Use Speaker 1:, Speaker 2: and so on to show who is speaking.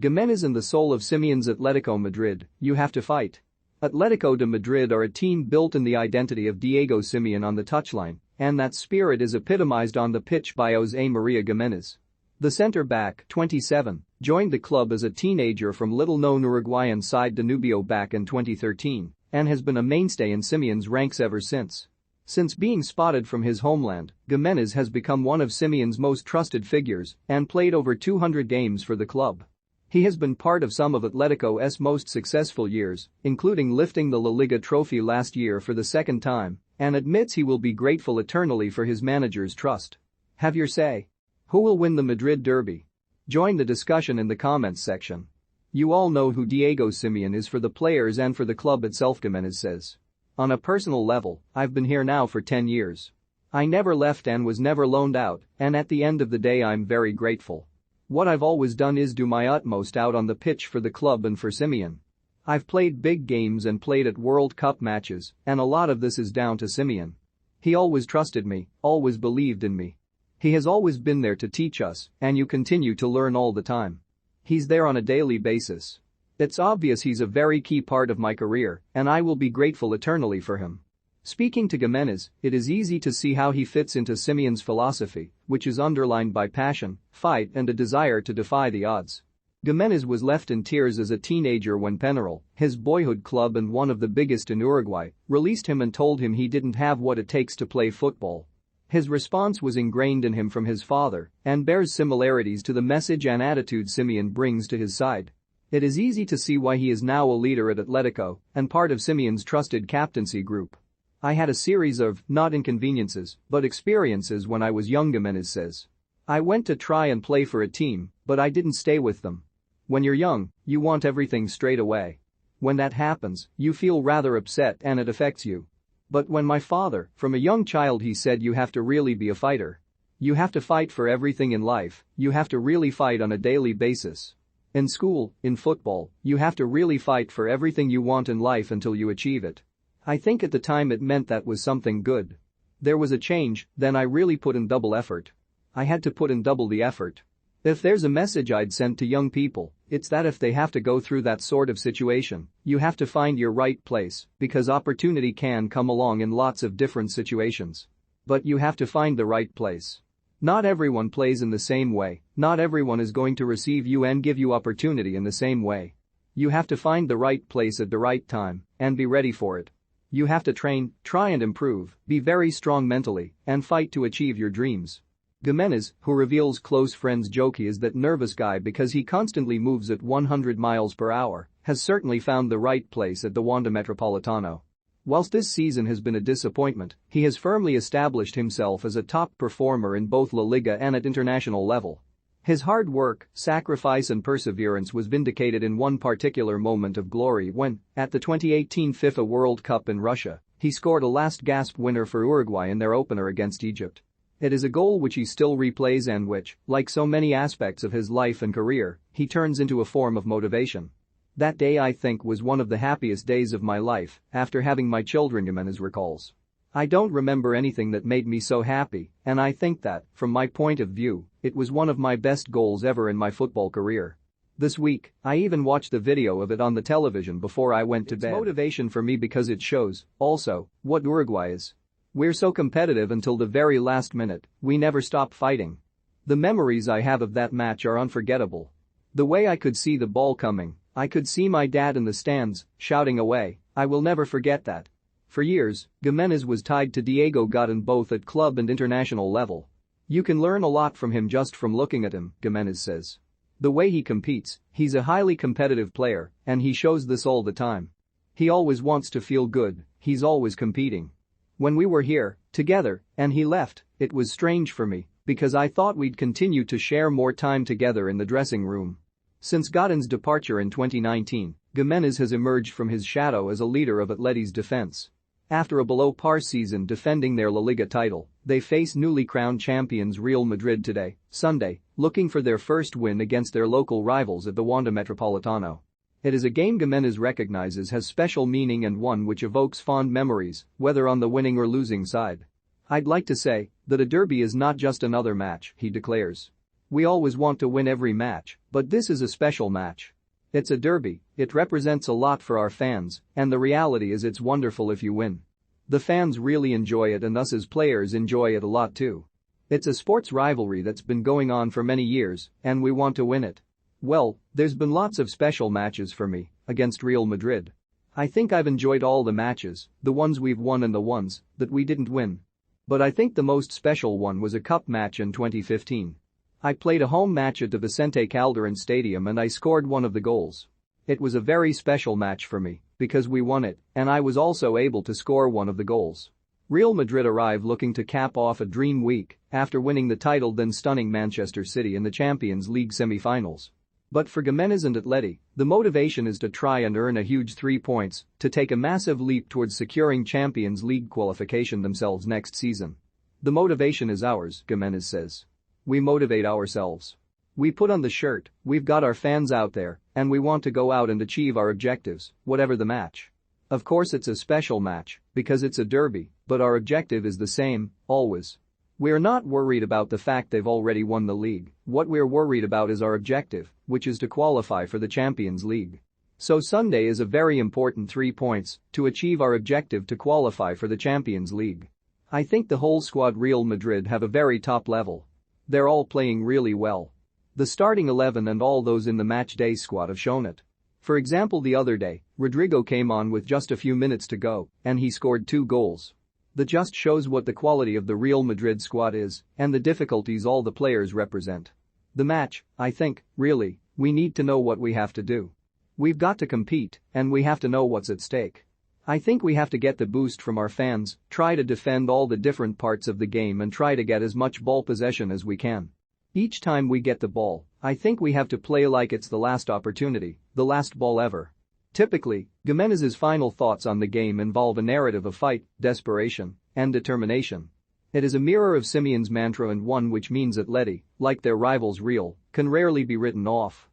Speaker 1: Gimenez and the soul of Simeone's Atletico Madrid, you have to fight. Atletico de Madrid are a team built in the identity of Diego Simeone on the touchline, and that spirit is epitomized on the pitch by José María Gimenez. The centre-back, 27, joined the club as a teenager from little-known Uruguayan side Danubio back in 2013 and has been a mainstay in Simeone's ranks ever since. Since being spotted from his homeland, Gimenez has become one of Simeone's most trusted figures and played over 200 games for the club. He has been part of some of Atletico's most successful years, including lifting the La Liga trophy last year for the second time, and admits he will be grateful eternally for his manager's trust. Have your say. Who will win the Madrid derby? Join the discussion in the comments section. You all know who Diego Simeone is for the players and for the club itself, Gimenez says. On a personal level, I've been here now for 10 years. I never left and was never loaned out, and at the end of the day I'm very grateful. What I've always done is do my utmost out on the pitch for the club and for Simeone. I've played big games and played at World Cup matches, and a lot of this is down to Simeone. He always trusted me, always believed in me. He has always been there to teach us, and you continue to learn all the time. He's there on a daily basis. It's obvious he's a very key part of my career, and I will be grateful eternally for him. Speaking to Gimenez, it is easy to see how he fits into Simeone's philosophy, which is underlined by passion, fight and a desire to defy the odds. Gimenez was left in tears as a teenager when Peñarol, his boyhood club and one of the biggest in Uruguay, released him and told him he didn't have what it takes to play football. His response was ingrained in him from his father and bears similarities to the message and attitude Simeone brings to his side. It is easy to see why he is now a leader at Atletico and part of Simeone's trusted captaincy group. I had a series of, not inconveniences, but experiences when I was young, Gimenez says. I went to try and play for a team, but I didn't stay with them. When you're young, you want everything straight away. When that happens, you feel rather upset and it affects you. But when my father, from a young child he said you have to really be a fighter. You have to fight for everything in life, you have to really fight on a daily basis. In school, in football, you have to really fight for everything you want in life until you achieve it. I think at the time it meant that was something good. There was a change, then I really put in double effort. I had to put in double the effort. If there's a message I'd send to young people, it's that if they have to go through that sort of situation, you have to find your right place, because opportunity can come along in lots of different situations. But you have to find the right place. Not everyone plays in the same way, not everyone is going to receive you and give you opportunity in the same way. You have to find the right place at the right time and be ready for it. You have to train, try and improve, be very strong mentally, and fight to achieve your dreams. Gimenez, who reveals close friends joke he is that nervous guy because he constantly moves at 100 miles per hour, has certainly found the right place at the Wanda Metropolitano. Whilst this season has been a disappointment, he has firmly established himself as a top performer in both La Liga and at international level. His hard work, sacrifice and perseverance was vindicated in one particular moment of glory when, at the 2018 FIFA World Cup in Russia, he scored a last-gasp winner for Uruguay in their opener against Egypt. It is a goal which he still replays and which, like so many aspects of his life and career, he turns into a form of motivation. That day I think was one of the happiest days of my life after having my children, Gimenez recalls. I don't remember anything that made me so happy, and I think that, from my point of view, it was one of my best goals ever in my football career. This week, I even watched the video of it on the television before I went to bed. It's motivation for me because it shows, also, what Uruguay is. We're so competitive until the very last minute, we never stop fighting. The memories I have of that match are unforgettable. The way I could see the ball coming, I could see my dad in the stands, shouting away, I will never forget that. For years, Gimenez was tied to Diego Godin both at club and international level. You can learn a lot from him just from looking at him, Gimenez says. The way he competes, he's a highly competitive player, and he shows this all the time. He always wants to feel good, he's always competing. When we were here, together, and he left, it was strange for me, because I thought we'd continue to share more time together in the dressing room. Since Godin's departure in 2019, Gimenez has emerged from his shadow as a leader of Atleti's defense. After a below-par season defending their La Liga title, they face newly crowned champions Real Madrid today, Sunday, looking for their first win against their local rivals at the Wanda Metropolitano. It is a game Gimenez recognizes has special meaning and one which evokes fond memories, whether on the winning or losing side. I'd like to say that a derby is not just another match, he declares. We always want to win every match, but this is a special match. It's a derby, it represents a lot for our fans, and the reality is it's wonderful if you win. The fans really enjoy it and us as players enjoy it a lot too. It's a sports rivalry that's been going on for many years, and we want to win it. Well, there's been lots of special matches for me, against Real Madrid. I think I've enjoyed all the matches, the ones we've won and the ones that we didn't win. But I think the most special one was a cup match in 2015. I played a home match at the Vicente Calderon Stadium and I scored one of the goals. It was a very special match for me, because we won it, and I was also able to score one of the goals. Real Madrid arrived looking to cap off a dream week after winning the title then stunning Manchester City in the Champions League semi-finals. But for Gimenez and Atleti, the motivation is to try and earn a huge 3 points to take a massive leap towards securing Champions League qualification themselves next season. The motivation is ours, Gimenez says. We motivate ourselves. We put on the shirt, we've got our fans out there, and we want to go out and achieve our objectives, whatever the match. Of course it's a special match, because it's a derby, but our objective is the same, always. We're not worried about the fact they've already won the league, what we're worried about is our objective, which is to qualify for the Champions League. So Sunday is a very important 3 points to achieve our objective to qualify for the Champions League. I think the whole squad Real Madrid have a very top level. They're all playing really well. The starting 11 and all those in the matchday squad have shown it. For example, the other day, Rodrigo came on with just a few minutes to go, and he scored 2 goals. That just shows what the quality of the Real Madrid squad is and the difficulties all the players represent. The match, I think, really, we need to know what we have to do. We've got to compete, and we have to know what's at stake. I think we have to get the boost from our fans, try to defend all the different parts of the game and try to get as much ball possession as we can. Each time we get the ball, I think we have to play like it's the last opportunity, the last ball ever. Typically, Gimenez's final thoughts on the game involve a narrative of fight, desperation, and determination. It is a mirror of Simeone's mantra and one which means Atleti, like their rivals Real, can rarely be written off.